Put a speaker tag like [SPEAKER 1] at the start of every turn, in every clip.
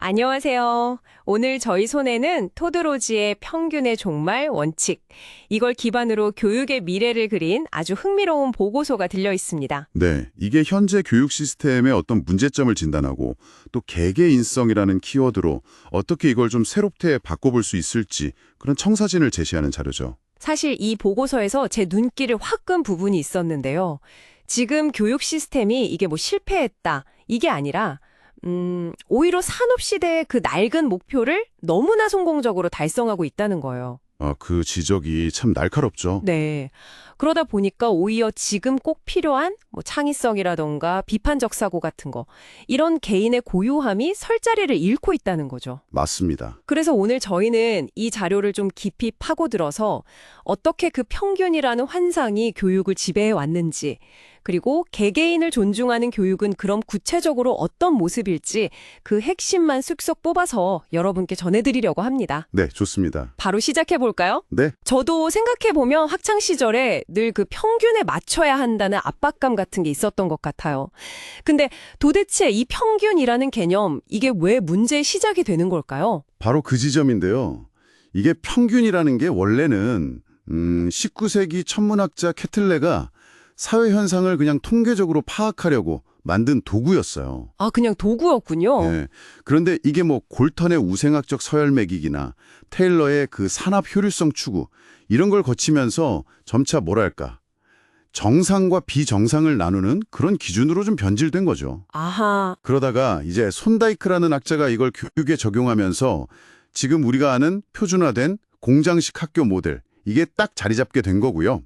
[SPEAKER 1] 안녕하세요. 오늘 저희 손에는 토드로지의 평균의 종말 원칙, 이걸 기반으로 교육의 미래를 그린 아주 흥미로운 보고서가 들려 있습니다.
[SPEAKER 2] 네, 이게 현재 교육 시스템의 어떤 문제점을 진단하고 또 개개인성이라는 키워드로 어떻게 이걸 좀 새롭게 바꿔볼 수 있을지 그런 청사진을 제시하는 자료죠.
[SPEAKER 1] 사실 이 보고서에서 제 눈길을 확 끈 부분이 있었는데요. 지금 교육 시스템이 이게 뭐 실패했다, 이게 아니라 오히려 산업시대의 그 낡은 목표를 너무나 성공적으로 달성하고 있다는 거예요.
[SPEAKER 2] 그 지적이 참 날카롭죠.
[SPEAKER 1] 네. 그러다 보니까 오히려 지금 꼭 필요한 뭐 창의성이라던가 비판적 사고 같은 거, 이런 개인의 고유함이 설 자리를 잃고 있다는 거죠.
[SPEAKER 2] 맞습니다.
[SPEAKER 1] 그래서 오늘 저희는 이 자료를 좀 깊이 파고들어서 어떻게 그 평균이라는 환상이 교육을 지배해 왔는지, 그리고 개개인을 존중하는 교육은 그럼 구체적으로 어떤 모습일지 그 핵심만 쓱쓱 뽑아서 여러분께 전해드리려고 합니다.
[SPEAKER 2] 네, 좋습니다.
[SPEAKER 1] 바로 시작해볼까요?
[SPEAKER 2] 네,
[SPEAKER 1] 저도 생각해보면 학창시절에 늘 그 평균에 맞춰야 한다는 압박감 같은 게 있었던 것 같아요. 근데 도대체 이 평균이라는 개념, 이게 왜 문제의 시작이 되는 걸까요?
[SPEAKER 2] 바로 그 지점인데요. 이게 평균이라는 게 원래는 19세기 천문학자 케틀레가 사회 현상을 그냥 통계적으로 파악하려고 만든 도구였어요.
[SPEAKER 1] 아, 그냥 도구였군요.
[SPEAKER 2] 예. 그런데 이게 뭐 골턴의 우생학적 서열 매기기나 테일러의 그 산업 효율성 추구 이런 걸 거치면서 점차 뭐랄까 정상과 비정상을 나누는 그런 기준으로 좀 변질된 거죠.
[SPEAKER 1] 아하,
[SPEAKER 2] 그러다가 이제 손다이크라는 학자가 이걸 교육에 적용하면서 지금 우리가 아는 표준화된 공장식 학교 모델 이게 딱 자리 잡게 된 거고요.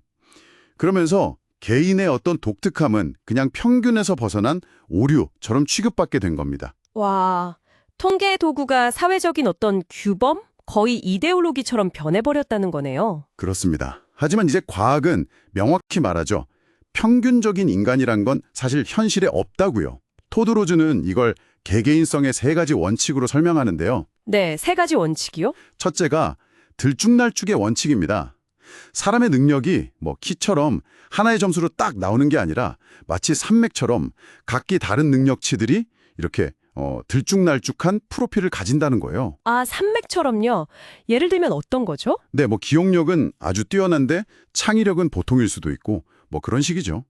[SPEAKER 2] 그러면서 개인의 어떤 독특함은 그냥 평균에서 벗어난 오류처럼 취급받게 된 겁니다.
[SPEAKER 1] 와, 통계 도구가 사회적인 어떤 규범? 거의 이데올로기처럼 변해버렸다는 거네요.
[SPEAKER 2] 그렇습니다. 하지만 이제 과학은 명확히 말하죠. 평균적인 인간이란 건 사실 현실에 없다고요. 토드로즈는 이걸 개개인성의 세 가지 원칙으로 설명하는데요.
[SPEAKER 1] 네, 세 가지 원칙이요?
[SPEAKER 2] 첫째가 들쭉날쭉의 원칙입니다. 사람의 능력이 뭐 키처럼 하나의 점수로 딱 나오는 게 아니라 마치 산맥처럼 각기 다른 능력치들이 이렇게 들쭉날쭉한 프로필을 가진다는 거예요.
[SPEAKER 1] 아, 산맥처럼요. 예를 들면 어떤 거죠?
[SPEAKER 2] 네, 뭐 기억력은 아주 뛰어난데 창의력은 보통일 수도 있고 뭐 그런 식이죠.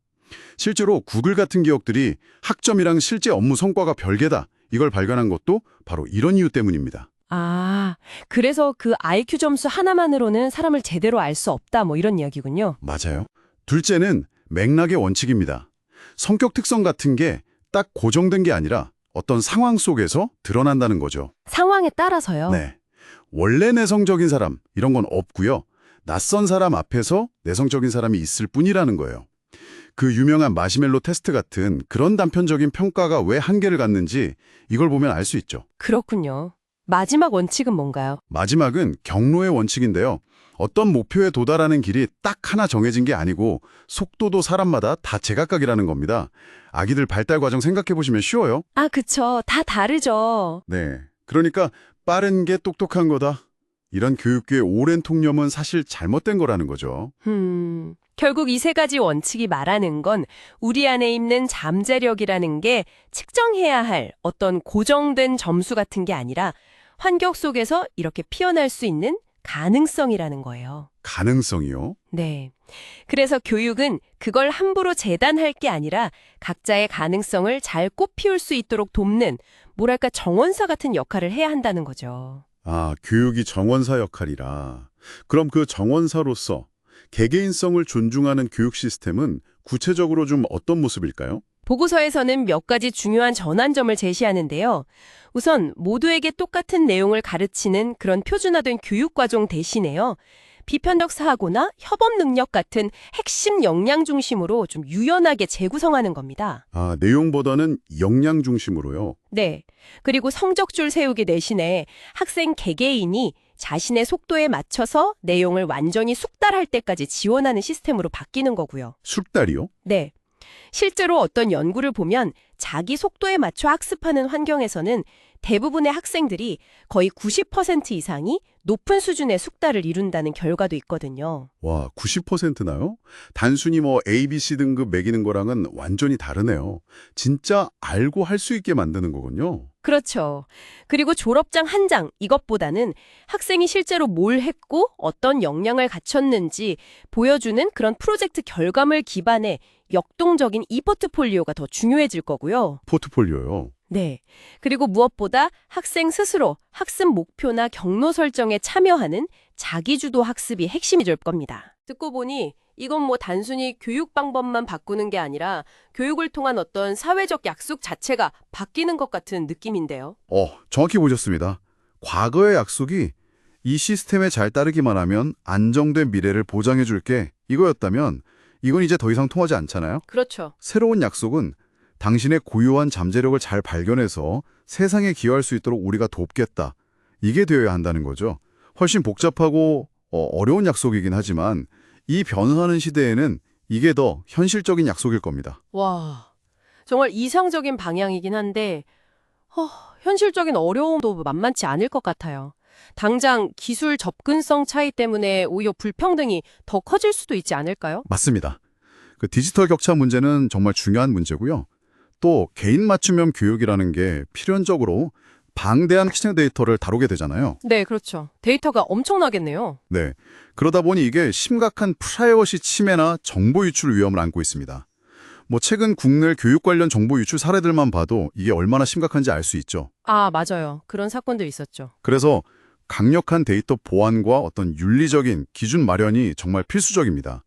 [SPEAKER 2] 실제로 구글 같은 기업들이 학점이랑 실제 업무 성과가 별개다. 이걸 발견한 것도 바로 이런 이유 때문입니다.
[SPEAKER 1] 아, 그래서 그 IQ 점수 하나만으로는 사람을 제대로 알 수 없다, 뭐 이런 이야기군요.
[SPEAKER 2] 맞아요. 둘째는 맥락의 원칙입니다. 성격 특성 같은 게 딱 고정된 게 아니라 어떤 상황 속에서 드러난다는 거죠.
[SPEAKER 1] 상황에 따라서요.
[SPEAKER 2] 네. 원래 내성적인 사람 이런 건 없고요. 낯선 사람 앞에서 내성적인 사람이 있을 뿐이라는 거예요. 그 유명한 마시멜로 테스트 같은 그런 단편적인 평가가 왜 한계를 갖는지 이걸 보면 알 수 있죠.
[SPEAKER 1] 그렇군요. 마지막 원칙은 뭔가요?
[SPEAKER 2] 마지막은 경로의 원칙인데요. 어떤 목표에 도달하는 길이 딱 하나 정해진 게 아니고 속도도 사람마다 다 제각각이라는 겁니다. 아기들 발달 과정 생각해 보시면 쉬워요.
[SPEAKER 1] 아, 그쵸. 다 다르죠.
[SPEAKER 2] 네. 그러니까 빠른 게 똑똑한 거다. 이런 교육계의 오랜 통념은 사실 잘못된 거라는 거죠.
[SPEAKER 1] 결국 이 세 가지 원칙이 말하는 건 우리 안에 있는 잠재력이라는 게 측정해야 할 어떤 고정된 점수 같은 게 아니라 환경 속에서 이렇게 피어날 수 있는 가능성이라는 거예요.
[SPEAKER 2] 가능성이요?
[SPEAKER 1] 네. 그래서 교육은 그걸 함부로 재단할 게 아니라 각자의 가능성을 잘 꽃피울 수 있도록 돕는, 뭐랄까, 정원사 같은 역할을 해야 한다는 거죠.
[SPEAKER 2] 교육이 정원사 역할이라. 그럼 그 정원사로서 개개인성을 존중하는 교육 시스템은 구체적으로 좀 어떤 모습일까요?
[SPEAKER 1] 보고서에서는 몇 가지 중요한 전환점을 제시하는데요. 우선 모두에게 똑같은 내용을 가르치는 그런 표준화된 교육과정 대신에요. 비편적 사고나 협업 능력 같은 핵심 역량 중심으로 좀 유연하게 재구성하는 겁니다.
[SPEAKER 2] 내용보다는 역량 중심으로요.
[SPEAKER 1] 네. 그리고 성적줄 세우기 대신에 학생 개개인이 자신의 속도에 맞춰서 내용을 완전히 숙달할 때까지 지원하는 시스템으로 바뀌는 거고요.
[SPEAKER 2] 숙달이요?
[SPEAKER 1] 네. 실제로 어떤 연구를 보면 자기 속도에 맞춰 학습하는 환경에서는 대부분의 학생들이 거의 90% 이상이 높은 수준의 숙달을 이룬다는 결과도 있거든요.
[SPEAKER 2] 와, 90%나요? 단순히 뭐 ABC 등급 매기는 거랑은 완전히 다르네요. 진짜 알고 할 수 있게 만드는 거군요.
[SPEAKER 1] 그렇죠. 그리고 졸업장 한 장, 이것보다는 학생이 실제로 뭘 했고 어떤 역량을 갖췄는지 보여주는 그런 프로젝트 결과물 기반의 역동적인 이포트폴리오가 더 중요해질 거고요.
[SPEAKER 2] 포트폴리오요.
[SPEAKER 1] 네. 그리고 무엇보다 학생 스스로 학습 목표나 경로 설정에 참여하는 자기주도 학습이 핵심이 될 겁니다. 듣고 보니 이건 뭐 단순히 교육 방법만 바꾸는 게 아니라 교육을 통한 어떤 사회적 약속 자체가 바뀌는 것 같은 느낌인데요.
[SPEAKER 2] 정확히 보셨습니다. 과거의 약속이 이 시스템에 잘 따르기만 하면 안정된 미래를 보장해 줄게 이거였다면 이건 이제 더 이상 통하지 않잖아요.
[SPEAKER 1] 그렇죠.
[SPEAKER 2] 새로운 약속은 당신의 고유한 잠재력을 잘 발견해서 세상에 기여할 수 있도록 우리가 돕겠다. 이게 되어야 한다는 거죠. 훨씬 복잡하고 어려운 약속이긴 하지만 이 변화하는 시대에는 이게 더 현실적인 약속일 겁니다.
[SPEAKER 1] 와, 정말 이상적인 방향이긴 한데 현실적인 어려움도 만만치 않을 것 같아요. 당장 기술 접근성 차이 때문에 오히려 불평등이 더 커질 수도 있지 않을까요?
[SPEAKER 2] 맞습니다. 그 디지털 격차 문제는 정말 중요한 문제고요. 또 개인 맞춤형 교육이라는 게 필연적으로 방대한 학생 데이터를 다루게 되잖아요.
[SPEAKER 1] 네, 그렇죠. 데이터가 엄청나겠네요.
[SPEAKER 2] 네. 그러다 보니 이게 심각한 프라이버시 침해나 정보 유출 위험을 안고 있습니다. 최근 국내 교육 관련 정보 유출 사례들만 봐도 이게 얼마나 심각한지 알 수 있죠.
[SPEAKER 1] 아, 맞아요. 그런 사건들 있었죠.
[SPEAKER 2] 그래서 강력한 데이터 보안과 어떤 윤리적인 기준 마련이 정말 필수적입니다.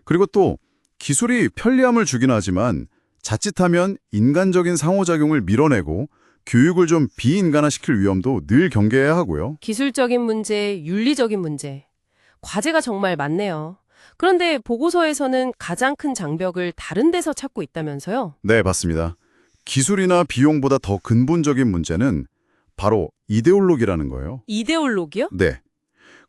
[SPEAKER 2] 그리고 또 기술이 편리함을 주긴 하지만 자칫하면 인간적인 상호작용을 밀어내고 교육을 좀 비인간화시킬 위험도 늘 경계해야 하고요.
[SPEAKER 1] 기술적인 문제, 윤리적인 문제. 과제가 정말 많네요. 그런데 보고서에서는 가장 큰 장벽을 다른 데서 찾고 있다면서요?
[SPEAKER 2] 네, 맞습니다. 기술이나 비용보다 더 근본적인 문제는 바로 이데올로기라는 거예요.
[SPEAKER 1] 이데올로기요?
[SPEAKER 2] 네.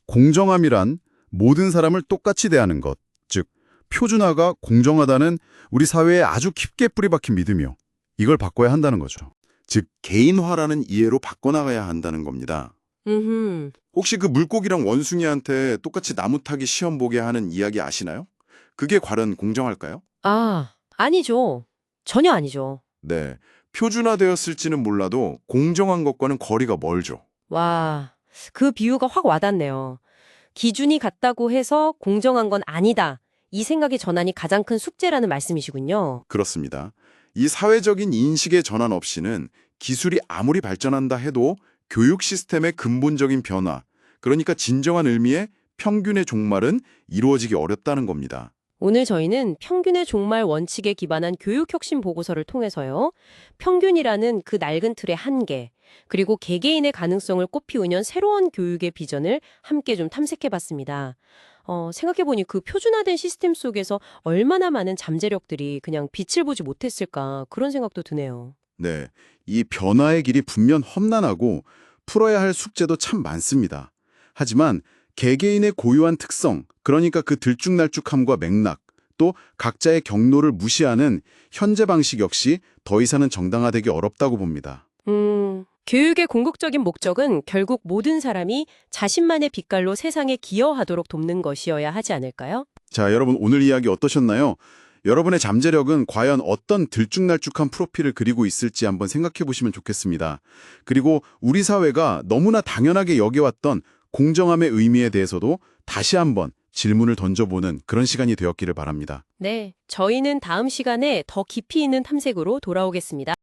[SPEAKER 2] 공정함이란 모든 사람을 똑같이 대하는 것, 즉 표준화가 공정하다는 우리 사회에 아주 깊게 뿌리박힌 믿음이요. 이걸 바꿔야 한다는 거죠. 즉 개인화라는 이해로 바꿔나가야 한다는 겁니다. 혹시 그 물고기랑 원숭이한테 똑같이 나무 타기 시험 보게 하는 이야기 아시나요? 그게 과연 공정할까요?
[SPEAKER 1] 아, 아니죠. 전혀 아니죠.
[SPEAKER 2] 네. 표준화되었을지는 몰라도 공정한 것과는 거리가 멀죠.
[SPEAKER 1] 와, 그 비유가 확 와닿네요. 기준이 같다고 해서 공정한 건 아니다. 이 생각의 전환이 가장 큰 숙제라는 말씀이시군요.
[SPEAKER 2] 그렇습니다. 이 사회적인 인식의 전환 없이는 기술이 아무리 발전한다 해도 교육 시스템의 근본적인 변화, 그러니까 진정한 의미의 평균의 종말은 이루어지기 어렵다는 겁니다.
[SPEAKER 1] 오늘 저희는 평균의 종말 원칙에 기반한 교육혁신 보고서를 통해서요. 평균이라는 그 낡은 틀의 한계, 그리고 개개인의 가능성을 꽃피우는 새로운 교육의 비전을 함께 좀 탐색해봤습니다. 생각해보니 그 표준화된 시스템 속에서 얼마나 많은 잠재력들이 그냥 빛을 보지 못했을까 그런 생각도 드네요.
[SPEAKER 2] 네, 이 변화의 길이 분명 험난하고 풀어야 할 숙제도 참 많습니다. 하지만 개개인의 고유한 특성, 그러니까 그 들쭉날쭉함과 맥락, 또 각자의 경로를 무시하는 현재 방식 역시 더 이상은 정당화되기 어렵다고 봅니다.
[SPEAKER 1] 교육의 궁극적인 목적은 결국 모든 사람이 자신만의 빛깔로 세상에 기여하도록 돕는 것이어야 하지 않을까요?
[SPEAKER 2] 자, 여러분 오늘 이야기 어떠셨나요? 여러분의 잠재력은 과연 어떤 들쭉날쭉한 프로필을 그리고 있을지 한번 생각해 보시면 좋겠습니다. 그리고 우리 사회가 너무나 당연하게 여겨왔던 공정함의 의미에 대해서도 다시 한번 질문을 던져보는 그런 시간이 되었기를 바랍니다.
[SPEAKER 1] 네, 저희는 다음 시간에 더 깊이 있는 탐색으로 돌아오겠습니다.